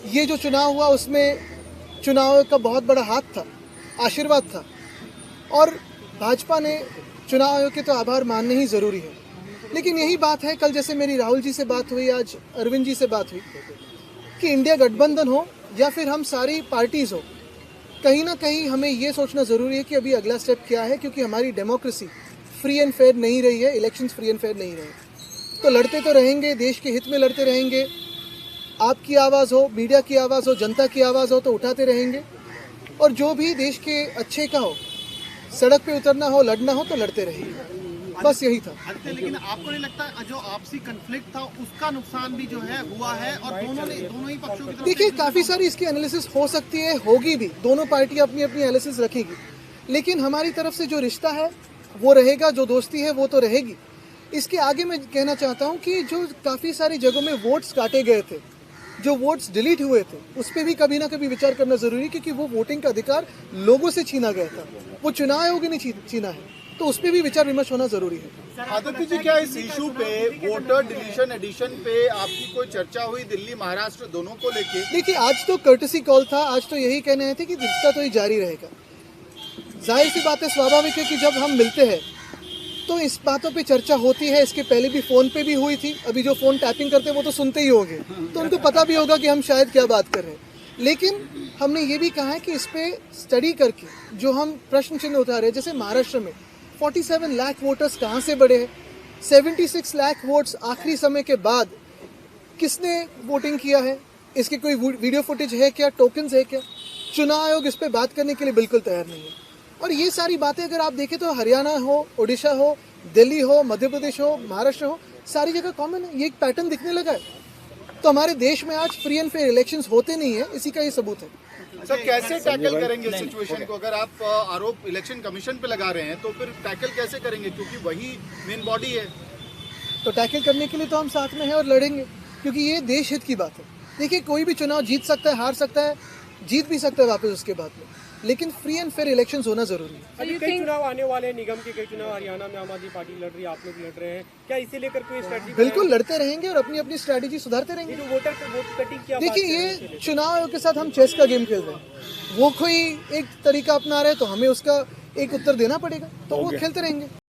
ये जो चुनाव हुआ उसमें चुनाव का बहुत बड़ा हाथ था, आशीर्वाद था, और भाजपा ने चुनाव आयोग के तो आभार मानने ही ज़रूरी है। लेकिन यही बात है, कल जैसे मेरी राहुल जी से बात हुई, आज अरविंद जी से बात हुई, कि इंडिया गठबंधन हो या फिर हम सारी पार्टीज़ हो, कहीं ना कहीं हमें ये सोचना ज़रूरी है कि अभी अगला स्टेप क्या है, क्योंकि हमारी डेमोक्रेसी फ्री एंड फेयर नहीं रही है, इलेक्शंस फ्री एंड फेयर नहीं रहे। तो लड़ते तो रहेंगे, देश के हित में लड़ते रहेंगे, आपकी आवाज़ हो, मीडिया की आवाज़ हो, जनता की आवाज़ हो तो उठाते रहेंगे, और जो भी देश के अच्छे का हो, सड़क पे उतरना हो, लड़ना हो तो लड़ते रहेंगे। बस यही था। लेकिन आपको नहीं लगता जो आपसी कन्फ्लिक्ट था उसका नुकसान भी जो है हुआ है, और दोनों ही पक्षों की तरफ देखिए, काफ़ी सारी इसकी एनालिसिस हो सकती है, होगी भी, दोनों पार्टी अपनी अपनी एनालिसिस रखेगी, लेकिन हमारी तरफ से जो रिश्ता है वो रहेगा, जो दोस्ती है वो तो रहेगी। इसके आगे मैं कहना चाहता हूँ कि जो काफ़ी सारी जगहों में वोट्स काटे गए थे, जो वोट्स डिलीट हुए थे, उस पर भी कभी ना कभी विचार करना ज़रूरी है, क्योंकि वो वोटिंग का अधिकार लोगों से छीना गया था, वो चुनाव आयोग ने छीना है, तो उस पर भी विचार विमर्श होना ज़रूरी है। आदित्य जी, क्या इस इशू पे वोटर डिलीशन एडिशन पे आपकी कोई चर्चा हुई दिल्ली महाराष्ट्र दोनों को लेके? देखिए, आज तो कर्टसी कॉल था, आज तो यही कहने आए थे कि रिश्ता तो ही जारी रहेगा। जाहिर सी बात है, स्वाभाविक है कि जब हम मिलते हैं तो इस बातों पे चर्चा होती है। इसके पहले भी फ़ोन पे भी हुई थी, अभी जो फ़ोन टैपिंग करते हैं वो तो सुनते ही होंगे, तो उनको पता भी होगा कि हम शायद क्या बात कर रहे हैं। लेकिन हमने ये भी कहा है कि इस पर स्टडी करके जो हम प्रश्न चिन्ह उठा रहे हैं, जैसे महाराष्ट्र में 47 लाख वोटर्स कहाँ से बढ़े हैं, 76 लाख वोट्स आखिरी समय के बाद किसने वोटिंग किया है, इसके कोई वीडियो फुटेज है क्या, टोकन्स है क्या? चुनाव आयोग इस पर बात करने के लिए बिल्कुल तैयार नहीं है। और ये सारी बातें अगर आप देखें तो हरियाणा हो, उड़ीसा हो, दिल्ली हो, मध्य प्रदेश हो, महाराष्ट्र हो, सारी जगह कॉमन है, ये एक पैटर्न दिखने लगा है। तो हमारे देश में आज फ्री एंड फेयर इलेक्शंस होते नहीं है, इसी का ये सबूत है। सर, कैसे टैकल करेंगे इस सिचुएशन को? अगर आप आरोप इलेक्शन कमीशन पे लगा रहे हैं तो फिर टैकल कैसे करेंगे, क्योंकि वही मेन बॉडी है। तो टैकल करने के लिए तो हम साथ में हैं और लड़ेंगे, क्योंकि ये देश हित की बात है। देखिए, कोई भी चुनाव जीत सकता है, हार सकता है, जीत भी सकता है वापस उसके बाद में, लेकिन फ्री एंड फेयर इलेक्शंस होना जरूरी है। अभी कई चुनाव आने वाले हैं, निगम के कई चुनाव, हरियाणा में आम आदमी पार्टी लड़ रही है, आप लोग लड़ रहे हैं, क्या इसे लेकर कोई स्ट्रेटजी? बिल्कुल लड़ते रहेंगे और अपनी अपनी स्ट्रैटेजी सुधारते रहेंगे। जो वोट कटिंग क्या? देखिए, ये चुनाव आयोग के साथ हम चेस का गेम खेल रहे हैं, वो कोई एक तरीका अपना रहे तो हमें उसका एक उत्तर देना पड़ेगा, तो वो खेलते रहेंगे।